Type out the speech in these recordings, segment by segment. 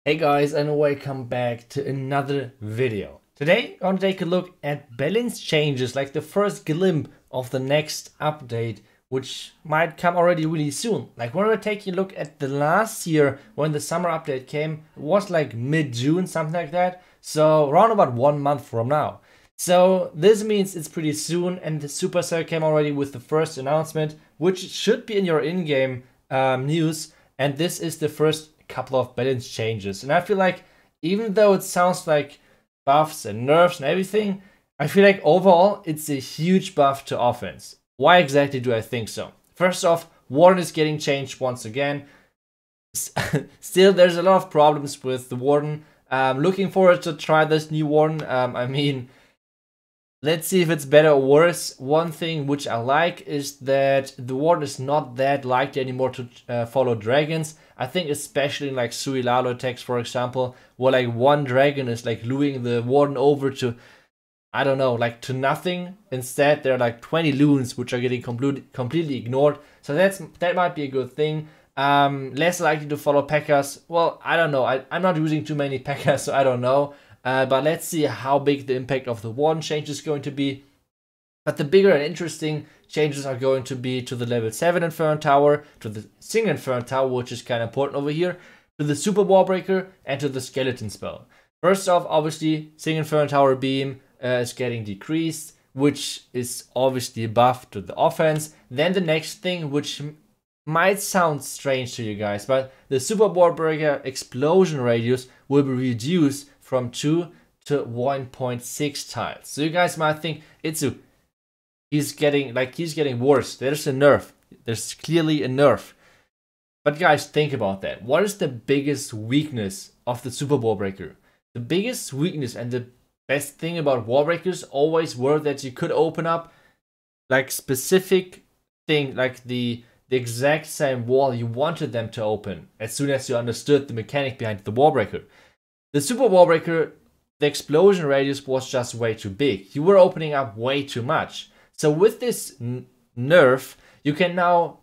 Hey guys, and welcome back to another video. Today I'm gonna take a look at balance changes, like the first glimpse of the next update, which might come already really soon. Like when we're taking a look at the last year when the summer update came, it was like mid-June, something like that. So around about 1 month from now. So this means it's pretty soon, and the Supercell came already with the first announcement, which should be in your in-game news. And this is the first couple of balance changes. And I feel like even though it sounds like buffs and nerfs and everything, I feel like overall it's a huge buff to offense. Why exactly do I think so? First off, Warden is getting changed once again. Still, there's a lot of problems with the Warden. Looking forward to try this new Warden. I mean, let's see if it's better or worse. One thing which I like is that the Warden is not that likely anymore to follow dragons. I think especially in like Suilalo attacks, for example, where like one dragon is like luring the Warden over to, I don't know, like to nothing. Instead, there are like 20 loons which are getting completely ignored. So that might be a good thing. Less likely to follow P.E.K.K.A.s. Well, I don't know. I'm not using too many P.E.K.K.A.s, so I don't know. But let's see how big the impact of the Warden change is going to be. But the bigger and interesting changes are going to be to the level 7 Inferno Tower, to the single Inferno Tower, which is kind of important over here, to the Super Warbreaker, and to the Skeleton spell. First off, obviously, single Inferno Tower beam is getting decreased, which is obviously a buff to the offense. Then the next thing, which might sound strange to you guys, but the Super Warbreaker explosion radius will be reduced from 2 to 1.6 tiles. So you guys might think he's getting worse. There's a nerf. There's clearly a nerf. But guys, think about that. What is the biggest weakness of the Super Warbreaker? The biggest weakness and the best thing about Warbreakers always were that you could open up like specific thing, like the exact same wall you wanted them to open as soon as you understood the mechanic behind the Warbreaker. The Super Warbreaker, the explosion radius was just way too big. You were opening up way too much. So with this nerf, you can now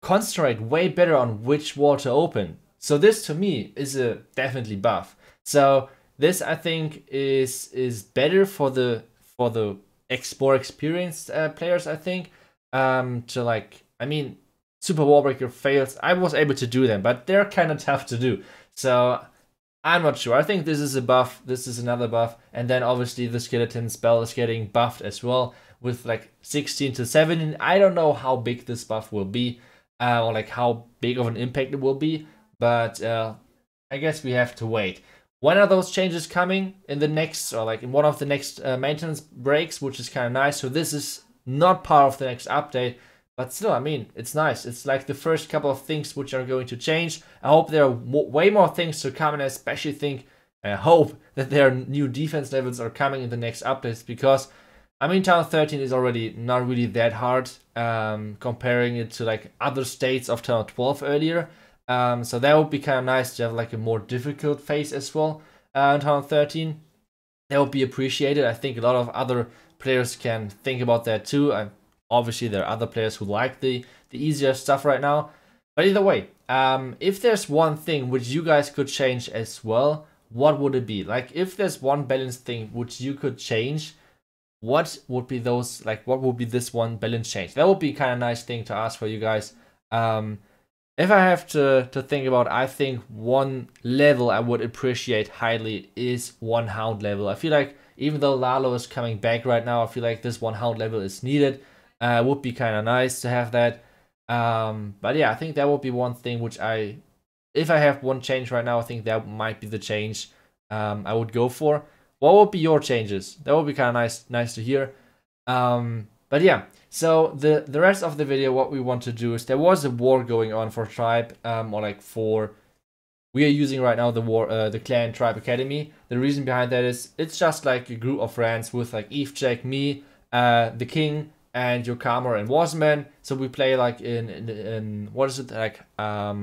concentrate way better on which wall to open. So this to me is a definitely buff. So this I think is better for the more experienced players, I think. To like, I mean, Super Warbreaker fails. I was able to do them, but they're kind of tough to do. So I'm not sure. I think this is a buff. This is another buff. And then obviously the skeleton spell is getting buffed as well with like 16 to 7. I don't know how big this buff will be or like how big of an impact it will be. But I guess we have to wait. When are those changes coming? In the next, or like in one of the next maintenance breaks, which is kind of nice. So this is not part of the next update. But still, I mean, it's nice. It's like the first couple of things which are going to change. I hope there are way more things to come, and I especially hope that there are new defense levels are coming in the next updates, because, I mean, Town 13 is already not really that hard, comparing it to like other states of Town 12 earlier. So that would be kind of nice to have like a more difficult phase as well in Town 13. That would be appreciated. I think a lot of other players can think about that too. Obviously, there are other players who like the easier stuff right now. But either way, if there's one thing which you guys could change as well, what would it be? Like, if there's one balance thing which you could change, what would be those, like, what would be this one balance change? That would be kind of nice thing to ask for you guys. If I have to think about, I think one level I would appreciate highly is one hound level. I feel like even though Lalo is coming back right now, I feel like this one hound level is needed. Would be kind of nice to have that. But yeah, I think that would be one thing which if I have one change right now, I think that might be the change I would go for. What would be your changes? That would be kind of nice to hear. But yeah, so the rest of the video, what we want to do is, there was a war going on for Tribe, or like we are using right now the Clan Tribe Academy. The reason behind that is it's just like a group of friends with like Eve, Jack, me, the King, and Yokamura and Wasman. So we play like in what is it, like a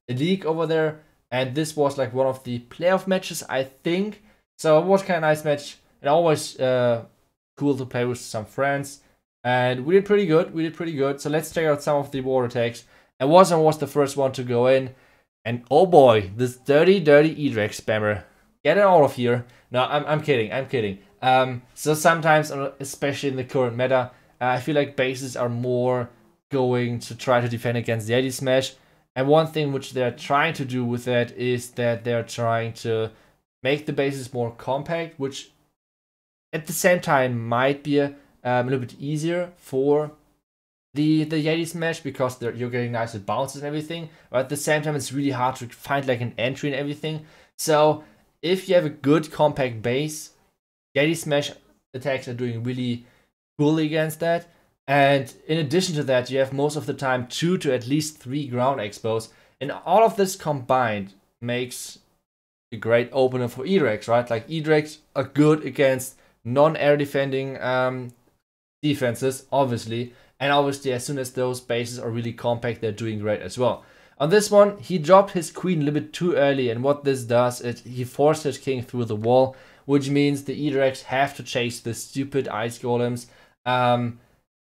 league over there, and this was like one of the playoff matches, I think. So it was kind of nice match, and always cool to play with some friends, and we did pretty good. So let's check out some of the war attacks. And Wasman was the first one to go in. And oh boy, this dirty E-Drag spammer. Get it out of here. No, I'm kidding, I'm kidding. So sometimes, especially in the current meta, I feel like bases are more going to try to defend against the Yeti Smash. And one thing which they're trying to do with that is that they're trying to make the bases more compact, which at the same time might be a little bit easier for the Yeti Smash, because you're getting nice with bounces and everything, but at the same time it's really hard to find like an entry and everything. So if you have a good compact base, Yeti Smash attacks are doing really poorly against that. And in addition to that, you have most of the time 2 to at least 3 ground expos, and all of this combined makes a great opener for E-Drags, right? Like E-Drags are good against non-air defending defenses, obviously. And obviously, as soon as those bases are really compact, they're doing great as well. On this one, he dropped his queen a little bit too early, and what this does is he forced his king through the wall, which means the E-Drags have to chase the stupid ice golems.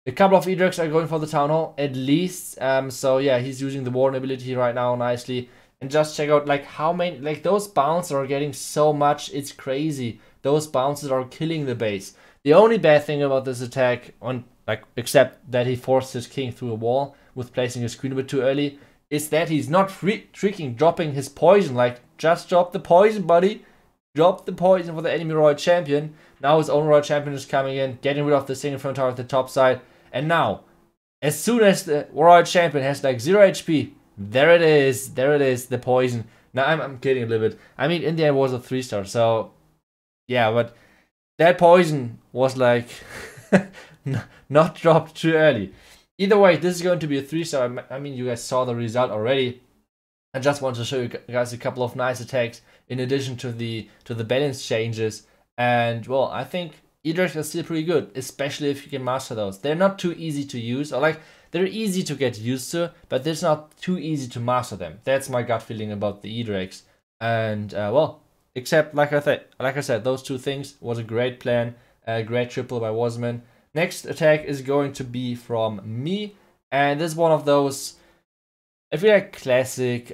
A couple of E-Drags are going for the town hall, at least. So yeah, he's using the Warden ability right now nicely. And just check out like how many, like those bounces are getting so much, it's crazy. Those bounces are killing the base. The only bad thing about this attack, except that he forced his king through a wall with placing his queen a bit too early, is that he's not freaking dropping his poison. Like, just drop the poison, buddy. Drop the poison for the enemy royal champion. Now his own royal champion is coming in, getting rid of the single front tower at the top side. And now, as soon as the royal champion has like 0 HP, there it is, the poison. Now I'm kidding a little bit. I mean, in the end it was a 3-star, so yeah, but that poison was like not dropped too early. Either way, this is going to be a 3-star. I mean, you guys saw the result already. I just want to show you guys a couple of nice attacks in addition to the balance changes. And well, I think E-Drags are still pretty good, especially if you can master those. They're not too easy to use, or like they're easy to get used to, but it's not too easy to master them. That's my gut feeling about the E-Drags. And well, except like I said, those two things was a great plan, a great triple by Wasman. Next attack is going to be from me, and this is one of those, I feel like, classic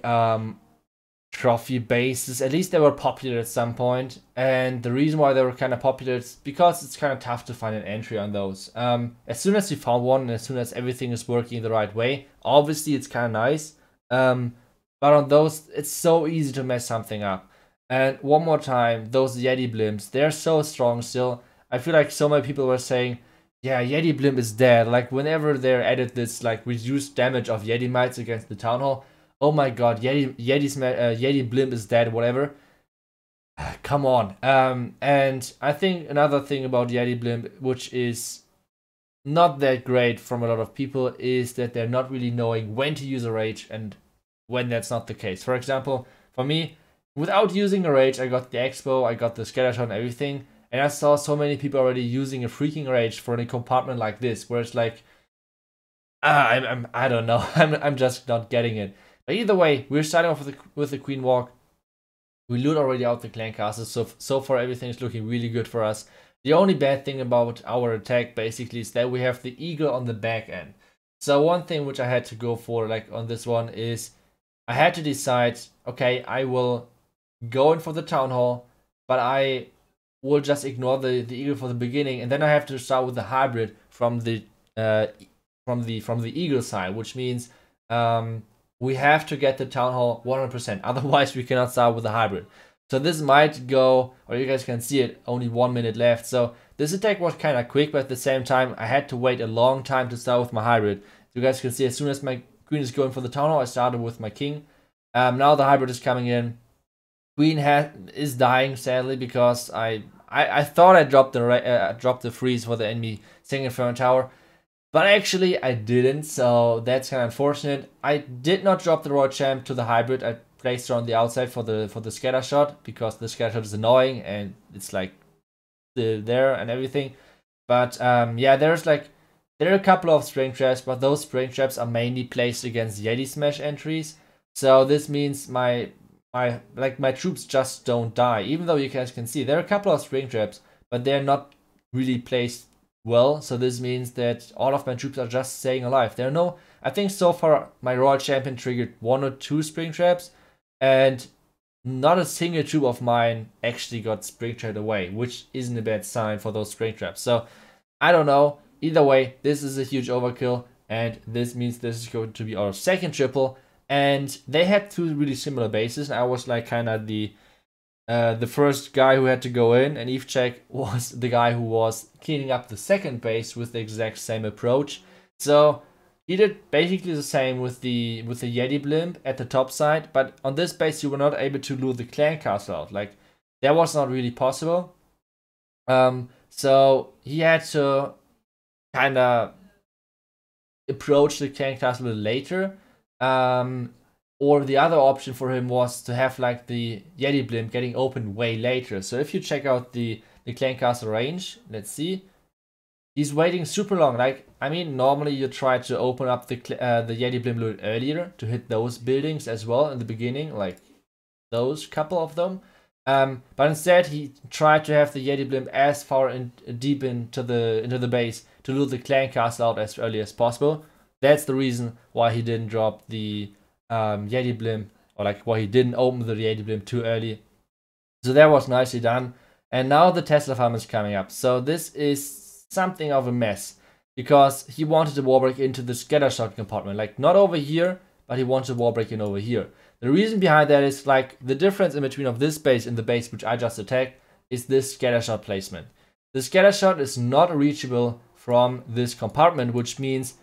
trophy bases. At least they were popular at some point, and the reason why they were kind of popular is because it's kind of tough to find an entry on those. As soon as you found one, and as soon as everything is working the right way, obviously it's kind of nice. But on those, it's so easy to mess something up. And one more time, those Yeti blimps, they're so strong still. I feel like so many people were saying, yeah, Yeti blimp is dead. Like, whenever they're added this like reduced damage of Yeti mites against the town hall, oh my god, Yeti blimp is dead, whatever. Come on. And I think another thing about Yeti blimp, which is not that great from a lot of people, is that they're not really knowing when to use a rage and when that's not the case. For example, for me, without using a rage, I got the expo, I got the skeleton, everything. And I saw so many people already using a freaking rage for a compartment like this, where it's like, I don't know, I'm just not getting it. But either way, we're starting off with the queen walk. We loot already out the clan castles, so far everything is looking really good for us. The only bad thing about our attack basically is that we have the eagle on the back end. So one thing which I had to go for, like on this one, is I had to decide, okay, I will go in for the town hall, but I will just ignore the eagle for the beginning, and then I have to start with the hybrid from the eagle side, which means we have to get the town hall 100%. Otherwise, we cannot start with the hybrid. So this might go, or you guys can see it, only 1 minute left. So this attack was kind of quick, but at the same time, I had to wait a long time to start with my hybrid. You guys can see as soon as my queen is going for the town hall, I started with my king. Now the hybrid is coming in. Queen is dying, sadly, because I thought I dropped the freeze for the enemy single front tower, but actually I didn't, so that's kind of unfortunate. I did not drop the royal champ to the hybrid. I placed her on the outside for the scatter shot, because the scatter shot is annoying and it's like there and everything. But yeah, there are a couple of spring traps, but those spring traps are mainly placed against Yeti Smash entries. So this means my troops just don't die. Even though you guys can see there are a couple of spring traps, but they're not really placed well. So this means that all of my troops are just staying alive. There are no, I think so far my royal champion triggered 1 or 2 spring traps, and not a single troop of mine actually got springtrapped away, which isn't a bad sign for those springtraps. So I don't know. Either way, this is a huge overkill, and this means this is going to be our second triple. And they had two really similar bases, and I was like kind of the first guy who had to go in, and EveCheck was the guy who was cleaning up the second base with the exact same approach. So he did basically the same with the Yeti blimp at the top side, but on this base you were not able to lure the clan castle out. Like, that was not really possible. So he had to kind of approach the clan castle a little later. Or the other option for him was to have like the Yeti blimp getting opened way later. So if you check out the clan castle range, let's see. He's waiting super long. Like, I mean, normally you try to open up the Yeti blimp a little earlier to hit those buildings as well in the beginning, like those couple of them. But instead he tried to have the Yeti blimp as far deep into the base to lure the clan castle out as early as possible. That's the reason why he didn't drop the Yeti blimp, or like why he didn't open the Yeti blimp too early. So that was nicely done. And now the Tesla farm is coming up. So this is something of a mess, because he wanted to wall break into the scattershot compartment, like not over here, but he wanted to wall break in over here. The reason behind that is like the difference in between of this base and the base which I just attacked is this scattershot placement. The scattershot is not reachable from this compartment, which means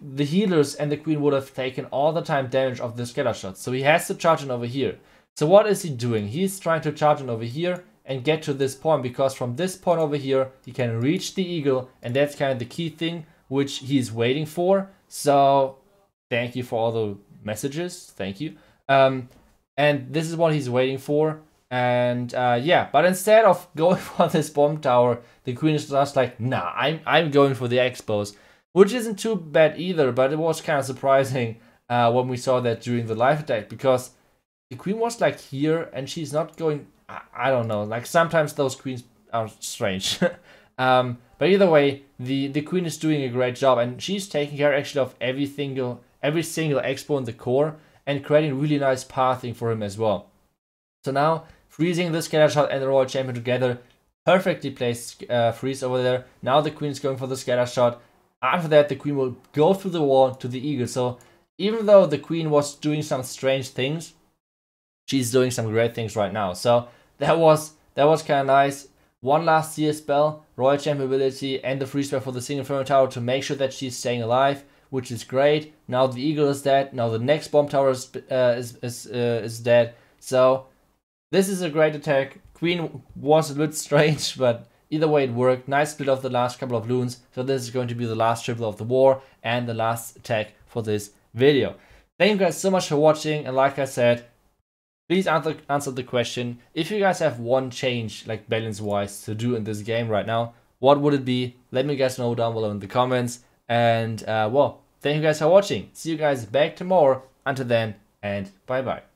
the healers and the queen would have taken all the time damage of the scattershot. So he has to charge in over here. So what is he doing? He's trying to charge in over here and get to this point, because from this point over here he can reach the eagle, and that's kind of the key thing which he's waiting for. So thank you for all the messages, thank you. And this is what he's waiting for. And yeah, but instead of going for this bomb tower, the queen is just like, nah, I'm going for the expos, which isn't too bad either. But it was kind of surprising when we saw that during the live attack, because the queen was like here and she's not going. I don't know, like sometimes those queens are strange. But either way, the queen is doing a great job, and she's taking care actually of every single expo in the core and creating really nice pathing for him as well. So now freezing the scattershot and the royal champion together, perfectly placed freeze over there. Now the queen is going for the scattershot. After that, the queen will go through the wall to the eagle. So even though the queen was doing some strange things, she's doing some great things right now. So that was kind of nice. One last CS spell, royal champion ability, and the free spell for the single firm tower to make sure that she's staying alive, which is great. Now the eagle is dead. Now the next bomb tower is dead. So this is a great attack. Queen was a bit strange, but either way it worked. Nice split of the last couple of loons. So this is going to be the last triple of the war and the last attack for this video. Thank you guys so much for watching, and like I said, please answer the question. If you guys have one change, like balance-wise, to do in this game right now, what would it be? Let me guys know down below in the comments. And well, thank you guys for watching. See you guys back tomorrow. Until then, and bye-bye.